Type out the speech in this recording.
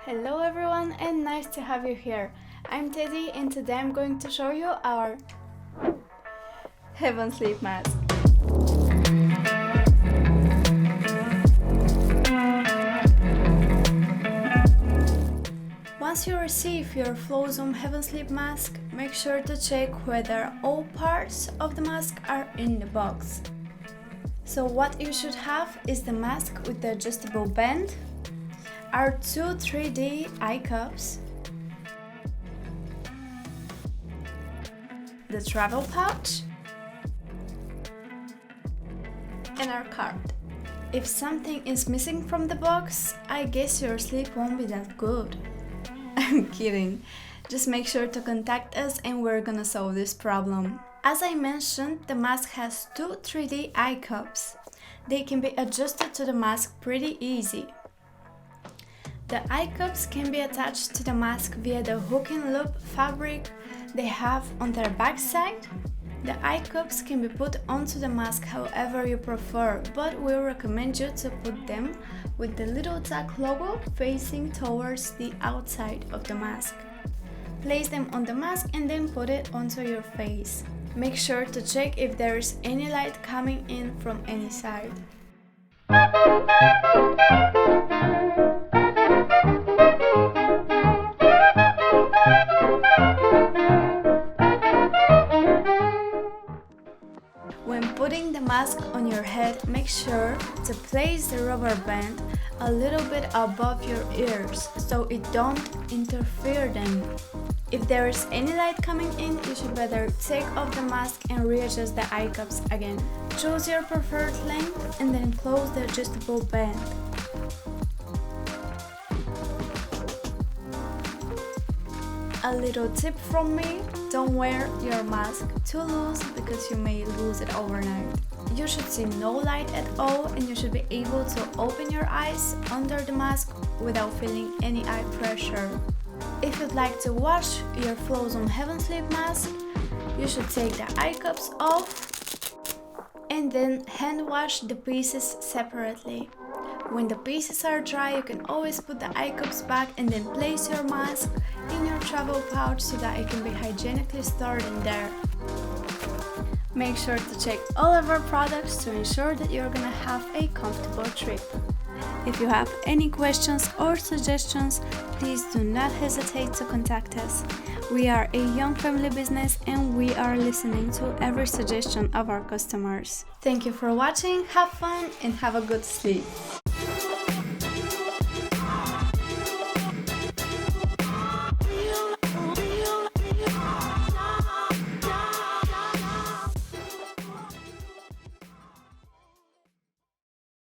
Hello everyone and nice to have you here. I'm Teddy and today I'm going to show you our Heaven Sleep mask. Once you receive your FLOWZOOM Heaven Sleep mask, make sure to check whether all parts of the mask are in the box. So what you should have is the mask with the adjustable band, our two 3D eye cups, the travel pouch, and our card. If something is missing from the box, I guess your sleep won't be that good. I'm kidding. Just make sure to contact us and we're gonna solve this problem. As I mentioned, the mask has two 3D eye cups. They can be adjusted to the mask pretty easy. The eye cups can be attached to the mask via the hook and loop fabric they have on their backside. The eye cups can be put onto the mask however you prefer, but we recommend you to put them with the little tag logo facing towards the outside of the mask. Place them on the mask and then put it onto your face. Make sure to check if there is any light coming in from any side. When putting the mask on your head, make sure to place the rubber band a little bit above your ears so it don't interfere them. If there is any light coming in, you should better take off the mask and readjust the eye cups again. Choose your preferred length and then close the adjustable band. A little tip from me, don't wear your mask too loose because you may lose it overnight. You should see no light at all and you should be able to open your eyes under the mask without feeling any eye pressure. If you'd like to wash your FLOWZOOM Heaven Sleep mask, you should take the eye cups off and then hand wash the pieces separately. When the pieces are dry, you can always put the eye cups back and then place your mask in your travel pouch so that it can be hygienically stored in there. Make sure to check all of our products to ensure that you're gonna have a comfortable trip. If you have any questions or suggestions, please do not hesitate to contact us. We are a young family business and we are listening to every suggestion of our customers. Thank you for watching, have fun and have a good sleep.